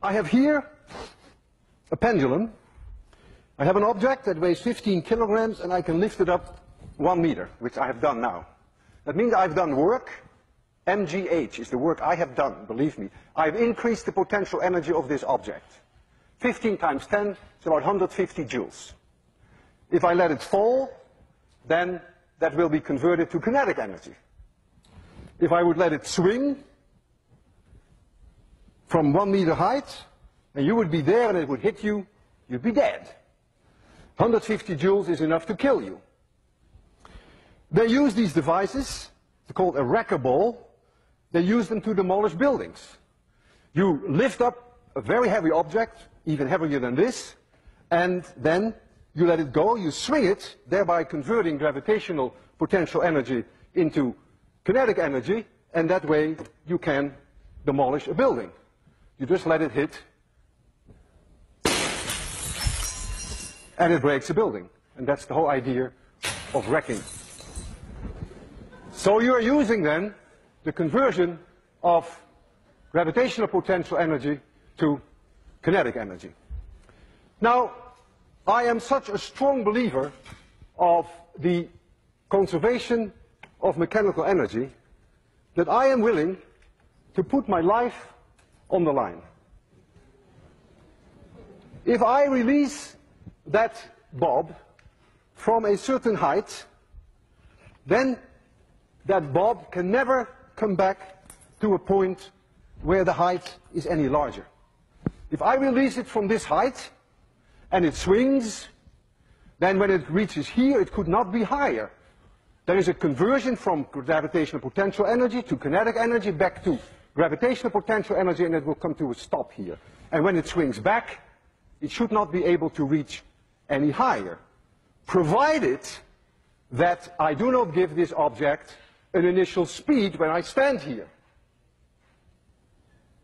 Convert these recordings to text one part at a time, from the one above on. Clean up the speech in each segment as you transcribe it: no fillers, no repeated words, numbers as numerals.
I have here a pendulum. I have an object that weighs 15 kilograms and I can lift it up 1 meter, which I have done now. That means I've done work. mgh is the work I have done, believe me. I've increased the potential energy of this object. 15 times 10 is about 150 joules. If I let it fall, then that will be converted to kinetic energy. If I would let it swing from 1 meter height, and you would be there and it would hit you, you'd be dead. 150 joules is enough to kill you. They use these devices, it's called a wrecker ball. They use them to demolish buildings. You lift up a very heavy object, even heavier than this, and then you let it go, you swing it, thereby converting gravitational potential energy into kinetic energy, and that way you can demolish a building. You just let it hit, and it breaks a building. And that's the whole idea of wrecking. So you are using then the conversion of gravitational potential energy to kinetic energy. Now, I am such a strong believer of the conservation of mechanical energy that I am willing to put my life on the line. If I release that bob from a certain height, then that bob can never come back to a point where the height is any larger. If I release it from this height and it swings, then when it reaches here it could not be higher. There is a conversion from gravitational potential energy to kinetic energy back to gravitational potential energy, and it will come to a stop here. And when it swings back, it should not be able to reach any higher, provided that I do not give this object an initial speed when I stand here.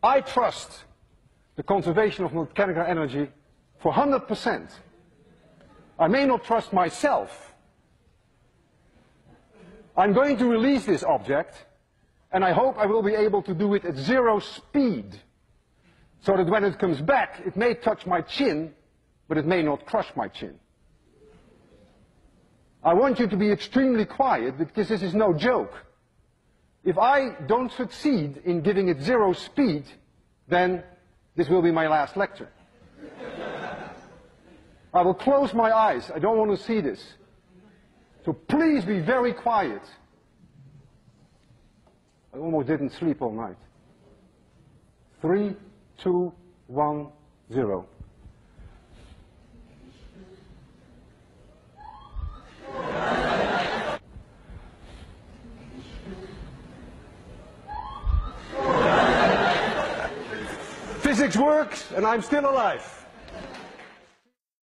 I trust the conservation of mechanical energy for 100%. I may not trust myself. I'm going to release this object, and I hope I will be able to do it at 0 speed, so that when it comes back, it may touch my chin, but it may not crush my chin. I want you to be extremely quiet, because this is no joke. If I don't succeed in giving it 0 speed, then this will be my last lecture. I will close my eyes. I don't want to see this. So please be very quiet. I almost didn't sleep all night. 3, 2, 1, 0. Physics works, and I'm still alive.